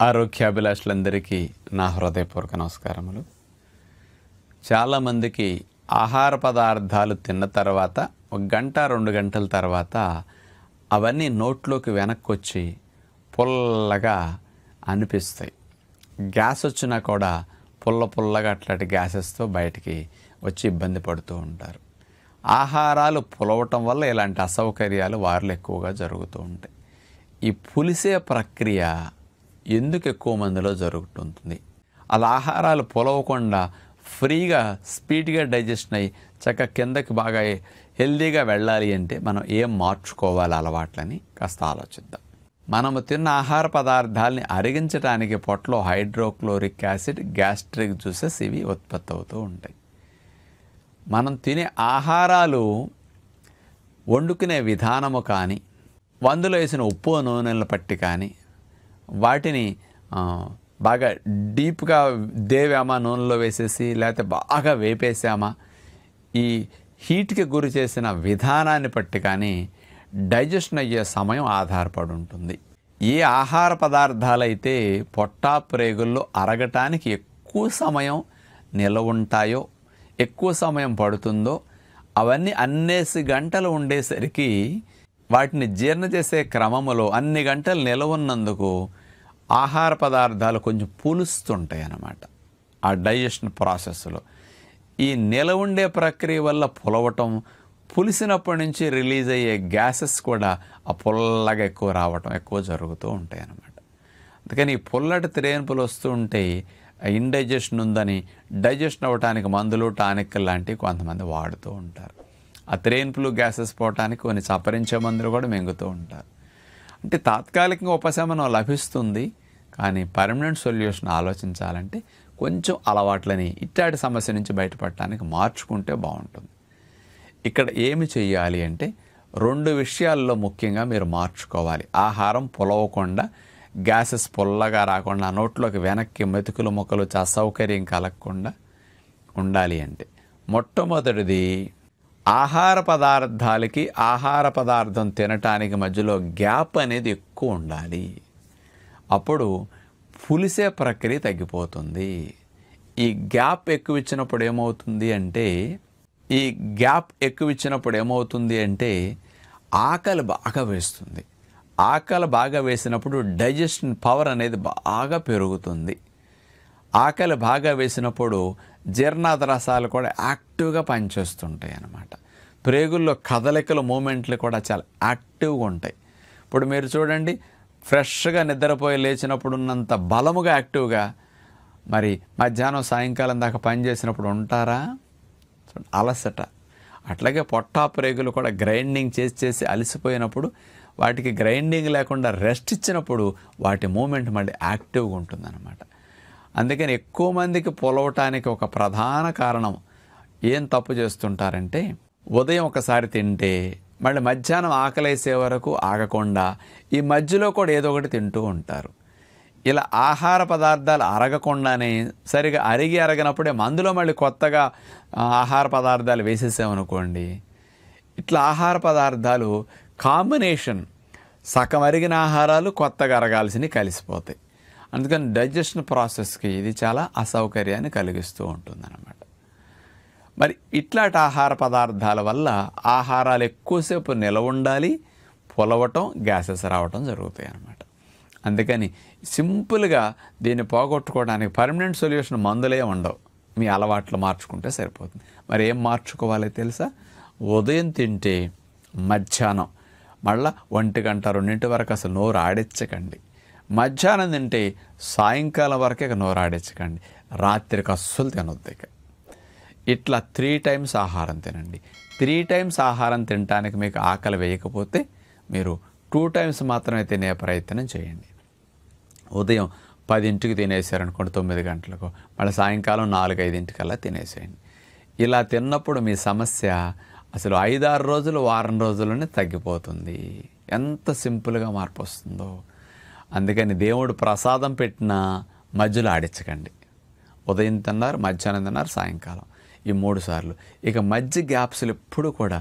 ఆరోగ్యాభిలాషులందరికీ నా హృదయపూర్వక నమస్కారములు. చాలామందికి ఆహార పదార్థాలు తిన్న తర్వాత 1 గంట 2 గంటల తర్వాత అవన్నీ నోట్లోకి వెనక్కి వచ్చి పుల్లగా అనిపిస్తాయి. గ్యాస్ వచ్చినా కూడా పుల్లగా అట్లాంటి గ్యాసెస్తో బయటికి వచ్చి ఇబ్బంది పడుతూ ఉంటారు. ఆహారాలు పులవటం వల్ల ఇలాంటి అసౌకర్యాలు వారిలో ఎక్కువగా జరుగుతూ ఉంటాయి. ఈ పులిసే ప్రక్రియ ఎందుకు ఎక్కువ మందిలో జరుగుతుంటుంది? అలా ఆహారాలు పులవకుండా ఫ్రీగా స్పీడ్గా డైజెషన్ అయ్యి చక్కగా కిందకి బాగా హెల్దీగా వెళ్ళాలి అంటే మనం ఏం మార్చుకోవాలి అలవాట్లని కాస్త ఆలోచిద్దాం. మనము తిన్న ఆహార పదార్థాలని అరిగించడానికి పొట్టలో హైడ్రోక్లోరిక్ యాసిడ్, గ్యాస్ట్రిక్ జ్యూసెస్ ఇవి ఉత్పత్తి అవుతూ ఉంటాయి. మనం తినే ఆహారాలు వండుకునే విధానము కానీ, అందులో వేసిన ఉప్పు నూనెల పట్టి కానీ, వాటిని బాగా డీప్గా దేవామా నూనెలో వేసేసి లేకపోతే బాగా వేపేసామా, ఈ హీట్కి గురి చేసిన విధానాన్ని బట్టి కానీ డైజెషన్ అయ్యే సమయం ఆధారపడి ఉంటుంది. ఏ ఆహార పదార్థాలైతే పొట్టా ప్రేగుల్లో అరగటానికి ఎక్కువ సమయం నిలవ ఉంటాయో, ఎక్కువ సమయం పడుతుందో అవన్నీ అన్నేసి గంటలు ఉండేసరికి వాటిని జీర్ణ చేసే క్రమములో అన్ని గంటలు నిలవ ఉన్నందుకు ఆహార పదార్థాలు కొంచెం పులుస్తుంటాయి అన్నమాట. ఆ డైజెషన్ ప్రాసెస్లో ఈ నిలవ ఉండే ప్రక్రియ వల్ల పులవటం, పులిసినప్పటి నుంచి రిలీజ్ అయ్యే గ్యాసెస్ కూడా ఆ పుల్లగా ఎక్కువ రావటం ఎక్కువ జరుగుతూ ఉంటాయి అన్నమాట. అందుకని ఈ పుల్లటి త్రేన్పులు వస్తూ ఉంటాయి. ఇండైజెషన్ ఉందని డైజెషన్ అవ్వటానికి మందులు, టానిక్ లాంటివి కొంతమంది వాడుతూ ఉంటారు. ఆ త్రేన్పులు గ్యాసెస్ పోవటానికి కొన్ని చప్పరించే మందులు కూడా మింగుతూ ఉంటారు. అంటే తాత్కాలికంగా ఉపశమనం లభిస్తుంది, కానీ పర్మనెంట్ సొల్యూషన్ ఆలోచించాలంటే కొంచెం అలవాట్లని ఇట్లాంటి సమస్య నుంచి బయటపడటానికి మార్చుకుంటే బాగుంటుంది. ఇక్కడ ఏమి చేయాలి అంటే 2 విషయాల్లో ముఖ్యంగా మీరు మార్చుకోవాలి. ఆహారం పులవకుండా, గ్యాసెస్ పుల్లగా రాకుండా, నోట్లోకి వెనక్కి మెతుకులు ముక్కలు అసౌకర్యం కలగకుండా ఉండాలి అంటే మొట్టమొదటిది ఆహార పదార్థాలకి ఆహార పదార్థం తినటానికి మధ్యలో గ్యాప్ అనేది ఎక్కువ ఉండాలి. అప్పుడు పులిసే ప్రక్రియ తగ్గిపోతుంది. ఈ గ్యాప్ ఎక్కువ ఇచ్చినప్పుడు ఏమవుతుంది అంటే ఆకలి బాగా వేస్తుంది. ఆకలి బాగా వేసినప్పుడు డైజెషన్ పవర్ అనేది బాగా పెరుగుతుంది. ఆకలి బాగా వేసినప్పుడు జీర్ణాద రసాలు కూడా యాక్టివ్గా పనిచేస్తుంటాయి అన్నమాట. ప్రేగుల్లో కదలికలు, మూమెంట్లు కూడా చాలా యాక్టివ్గా ఉంటాయి. ఇప్పుడు మీరు చూడండి, ఫ్రెష్గా నిద్రపోయి లేచినప్పుడు ఉన్నంత బలముగా యాక్టివ్గా మరి మధ్యాహ్నం సాయంకాలం దాకా పనిచేసినప్పుడు ఉంటారా? అలసట. అట్లాగే పొట్టా ప్రేగులు కూడా గ్రైండింగ్ చేసి అలసిపోయినప్పుడు వాటికి గ్రైండింగ్ లేకుండా రెస్ట్ ఇచ్చినప్పుడు వాటి మూమెంట్ మళ్ళీ యాక్టివ్గా ఉంటుందన్నమాట. అందుకని ఎక్కువ మందికి పులవటానికి ఒక ప్రధాన కారణం ఏం తప్పు చేస్తుంటారంటే, ఉదయం ఒకసారి తింటే మళ్ళీ మధ్యాహ్నం ఆకలేసే వరకు ఆగకుండా ఈ మధ్యలో కూడా ఏదో ఒకటి తింటూ ఉంటారు. ఇలా ఆహార పదార్థాలు అరగకుండానే సరిగా అరగనప్పుడే మందులో మళ్ళీ కొత్తగా ఆహార పదార్థాలు వేసేసామనుకోండి, ఇట్లా ఆహార పదార్థాలు కాంబినేషన్ సగం అరిగిన ఆహారాలు కొత్తగా అరగాల్సినవి కలిసిపోతాయి. అందుకని డైజెషన్ ప్రాసెస్కి ఇది చాలా అసౌకర్యాన్ని కలిగిస్తూ ఉంటుందన్నమాట. మరి ఇట్లాంటి ఆహార పదార్థాల వల్ల ఆహారాలు ఎక్కువసేపు నిలవ ఉండాలి, పులవటం, గ్యాసెస్ రావటం జరుగుతాయి అన్నమాట. అందుకని సింపుల్గా దీన్ని పోగొట్టుకోవడానికి పర్మనెంట్ సొల్యూషన్ మందులే ఉండవు. మీ అలవాట్లు మార్చుకుంటే సరిపోతుంది. మరి ఏం మార్చుకోవాలో తెలుసా? ఉదయం తింటే మధ్యాహ్నం మళ్ళీ 1 గంట 2 వరకు అసలు నోరు ఆడించకండి. మధ్యాహ్నం తింటే సాయంకాలం వరకే నోరు ఆడించకండి. రాత్రికి అస్సలు తినొద్దు. ఇట్లా 3 టైమ్స్ ఆహారం తినండి. 3 టైమ్స్ ఆహారం తినడానికి మీకు ఆకలి వేయకపోతే మీరు 2 టైమ్స్ మాత్రమే తినే ప్రయత్నం చేయండి. ఉదయం 10ంటికి తినేసారనుకోండి, 9 గంటలకు, మళ్ళీ సాయంకాలం 4-5 తినేసేయండి. ఇలా తిన్నప్పుడు మీ సమస్య అసలు 5-6 రోజులు, వారం రోజుల్లోనే తగ్గిపోతుంది. ఎంత సింపుల్గా మార్పు వస్తుందో. అందుకని దేవుడు ప్రసాదం పెట్టిన మధ్యలో ఆడించకండి. ఉదయం తిన్నారు, మధ్యాహ్నం తిన్నారు, సాయంకాలం, ఈ 3 సార్లు. ఇక మధ్య గ్యాప్స్లు ఎప్పుడు కూడా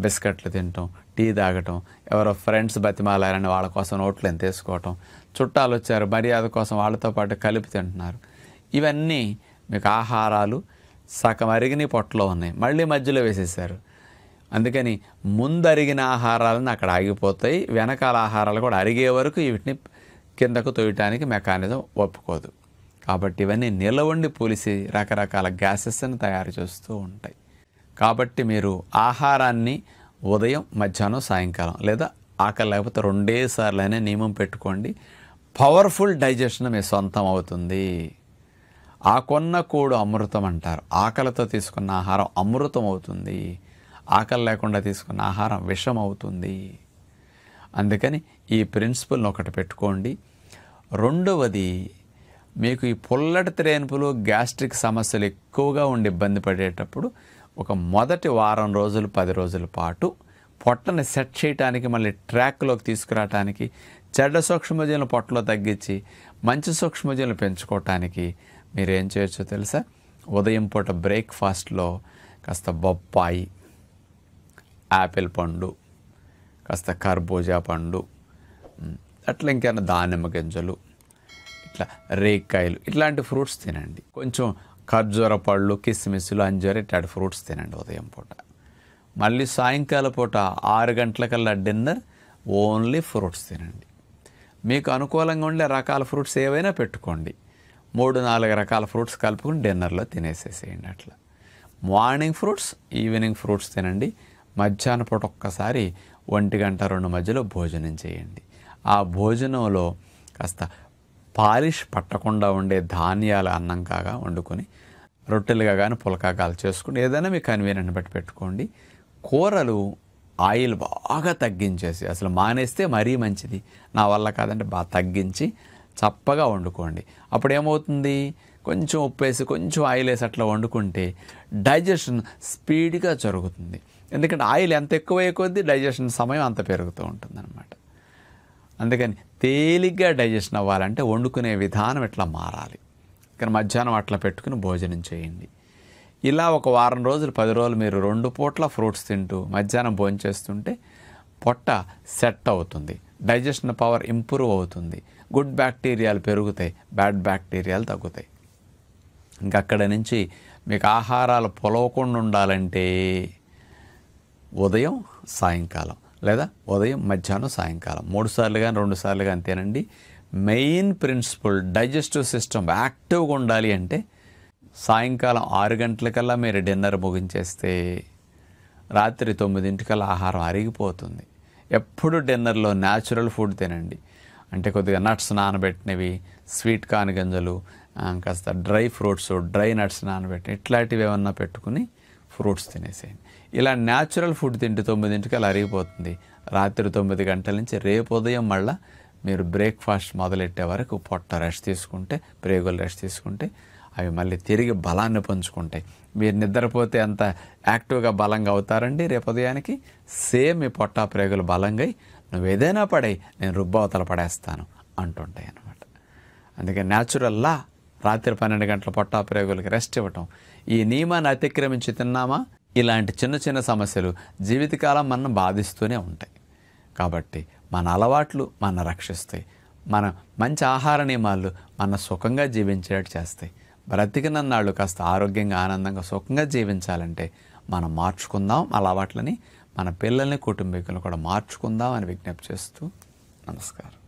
బిస్కెట్లు తినటం, టీ తాగటం, ఎవరో ఫ్రెండ్స్ బతిమాలారని వాళ్ళ కోసం నోట్లో ఎంత వేసుకోవటం, చుట్టాలు వచ్చారు మర్యాద కోసం వాళ్ళతో పాటు కలిపి తింటున్నారు. ఇవన్నీ మీకు ఆహారాలు సగం అరిగిన పొట్టలో ఉన్నాయి, మళ్ళీ మధ్యలో వేసేసారు. అందుకని ముందు అరిగిన ఆహారాలను అక్కడ ఆగిపోతాయి, వెనకాల ఆహారాలు కూడా అరిగే వరకు వీటిని కిందకు తోయటానికి మెకానిజం ఒప్పుకోదు. కాబట్టి ఇవన్నీ నిలవండి పులిసి రకరకాల గ్యాసెస్ని తయారు చేస్తూ ఉంటాయి. కాబట్టి మీరు ఆహారాన్ని ఉదయం, మధ్యాహ్నం, సాయంకాలం లేదా ఆకలి లేకపోతే 2 సార్లు అనే నియమం పెట్టుకోండి. పవర్ఫుల్ డైజెషన్ మీ సొంతం అవుతుంది. ఆకొన్న కూడు అమృతం అంటారు. ఆకలితో తీసుకున్న ఆహారం అమృతం అవుతుంది, ఆకలి లేకుండా తీసుకున్న ఆహారం విషం అవుతుంది. అందుకని ఈ ప్రిన్సిపల్ని ఒకటి పెట్టుకోండి. రెండవది, మీకు ఈ పుల్లటి త్రేన్పులు, గ్యాస్ట్రిక్ సమస్యలు ఎక్కువగా ఉండి ఇబ్బంది పడేటప్పుడు ఒక మొదటి వారం రోజులు 10 రోజుల పాటు పొట్టని సెట్ చేయడానికి, మళ్ళీ ట్రాక్లోకి తీసుకురావడానికి, చెడ్డ సూక్ష్మజీవులను పొట్టలో తగ్గించి మంచి సూక్ష్మజీవులను పెంచుకోవటానికి మీరు ఏం చేయొచ్చో తెలుసా? ఉదయం పూట బ్రేక్ఫాస్ట్లో కాస్త బొప్పాయి, యాపిల్ పండు, కాస్త కర్బూజా పండు, అట్లా ఇంకేమైనా దానిమ్మ గింజలు, ఇట్లా రేక్కాయలు, ఇట్లాంటి ఫ్రూట్స్ తినండి. కొంచెం ఖర్జూర పళ్ళు, కిస్మిస్లు, అంజూరు ఇట్లాంటి ఫ్రూట్స్ తినండి ఉదయం పూట. మళ్ళీ సాయంకాలం పూట 6 గంటలకల్లా డిన్నర్, ఓన్లీ ఫ్రూట్స్ తినండి. మీకు అనుకూలంగా ఉండే రకాల ఫ్రూట్స్ ఏవైనా పెట్టుకోండి. 3-4 రకాల ఫ్రూట్స్ కలుపుకుని డిన్నర్లో తినేసేసేయండి. అట్లా మార్నింగ్ ఫ్రూట్స్, ఈవినింగ్ ఫ్రూట్స్ తినండి. మధ్యాహ్నం పూట ఒక్కసారి 1-2 మధ్యలో భోజనం చేయండి. ఆ భోజనంలో కాస్త పాలిష్ పట్టకుండా ఉండే ధాన్యాల అన్నం కాగా వండుకొని రొట్టెలుగా కానీ పులకాగాలు చేసుకుని ఏదైనా మీ కన్వీనియంట్ బట్టి పెట్టుకోండి. కూరలు ఆయిల్ బాగా తగ్గించేసి, అసలు మానేస్తే మరీ మంచిది, నా వల్ల కాదంటే బాగా తగ్గించి చప్పగా వండుకోండి. అప్పుడు ఏమవుతుంది, కొంచెం ఉప్పు వేసి కొంచెం ఆయిల్ వేసి అట్లా వండుకుంటే డైజెషన్ స్పీడ్గా జరుగుతుంది. ఎందుకంటే ఆయిల్ ఎంత ఎక్కువ కొద్దీ డైజెషన్ సమయం అంత పెరుగుతూ ఉంటుందన్నమాట. అందుకని తేలిగ్గా డైజెషన్ అవ్వాలంటే వండుకునే విధానం ఇట్లా మారాలి. కానీ మధ్యాహ్నం అట్లా పెట్టుకుని భోజనం చేయండి. ఇలా ఒక వారం రోజులు 10 రోజులు మీరు 2 పూట్ల ఫ్రూట్స్ తింటూ మధ్యాహ్నం భోజనం చేస్తుంటే పొట్ట సెట్ అవుతుంది, డైజెషన్ పవర్ ఇంప్రూవ్ అవుతుంది, గుడ్ బ్యాక్టీరియాలు పెరుగుతాయి, బ్యాడ్ బ్యాక్టీరియాలు తగ్గుతాయి. ఇంకా అక్కడ నుంచి మీకు ఆహారాలు పొలవకుండా ఉండాలంటే ఉదయం, సాయంకాలం లేదా ఉదయం, మధ్యాహ్నం, సాయంకాలం 3 సార్లు కానీ 2 సార్లు కానీ తినండి. మెయిన్ ప్రిన్సిపల్ డైజెస్టివ్ సిస్టమ్ యాక్టివ్గా ఉండాలి అంటే సాయంకాలం 6 గంటలకల్లా మీరు డిన్నర్ ముగించేస్తే రాత్రి 9 ఆహారం అరిగిపోతుంది. ఎప్పుడు డిన్నర్లో న్యాచురల్ ఫుడ్ తినండి. అంటే కొద్దిగా నట్స్ నానబెట్టినవి, స్వీట్ కార్న్ గింజలు, కాస్త డ్రై ఫ్రూట్స్, డ్రై నట్స్ నానబెట్టి ఇట్లాంటివి ఏమన్నా పెట్టుకుని ఫ్రూట్స్ తినేసేయండి. ఇలా న్యాచురల్ ఫుడ్ తింటే 9 అరిగిపోతుంది. రాత్రి 9 గంటల నుంచి రేపు ఉదయం మళ్ళీ మీరు బ్రేక్ఫాస్ట్ మొదలెట్టే వరకు పొట్ట రెస్ట్ తీసుకుంటే, ప్రేగులు రెస్ట్ తీసుకుంటే అవి మళ్ళీ తిరిగి బలాన్ని పంచుకుంటాయి. మీరు నిద్రపోతే అంత యాక్టివ్గా బలంగా అవుతారండి. రేపు ఉదయానికి సేమ్ మీ పొట్ట ప్రేగులు బలంగా నువ్వు ఏదైనా పడే, నేను రుబ్బవతల పడేస్తాను అంటుంటాయి అన్నమాట. అందుకే న్యాచురల్లా రాత్రి 12 గంటల పొట్ట ప్రేగులకి రెస్ట్ ఇవ్వటం. ఈ నియమాన్ని అతిక్రమించి తిన్నామా ఇలాంటి చిన్న చిన్న సమస్యలు జీవితకాలం మనం బాధిస్తూనే ఉంటాయి. కాబట్టి మన అలవాట్లు మన రక్షిస్తాయి, మన మంచి ఆహార నియమాలు మన సుఖంగా జీవించేటట్టు చేస్తాయి. బ్రతికినన్నాళ్ళు కాస్త ఆరోగ్యంగా, ఆనందంగా, సుఖంగా జీవించాలంటే మనం మార్చుకుందాం అలవాట్లని, మన పిల్లల్ని, కుటుంబీకులను కూడా మార్చుకుందాం అని విజ్ఞప్తి చేస్తూ నమస్కారం.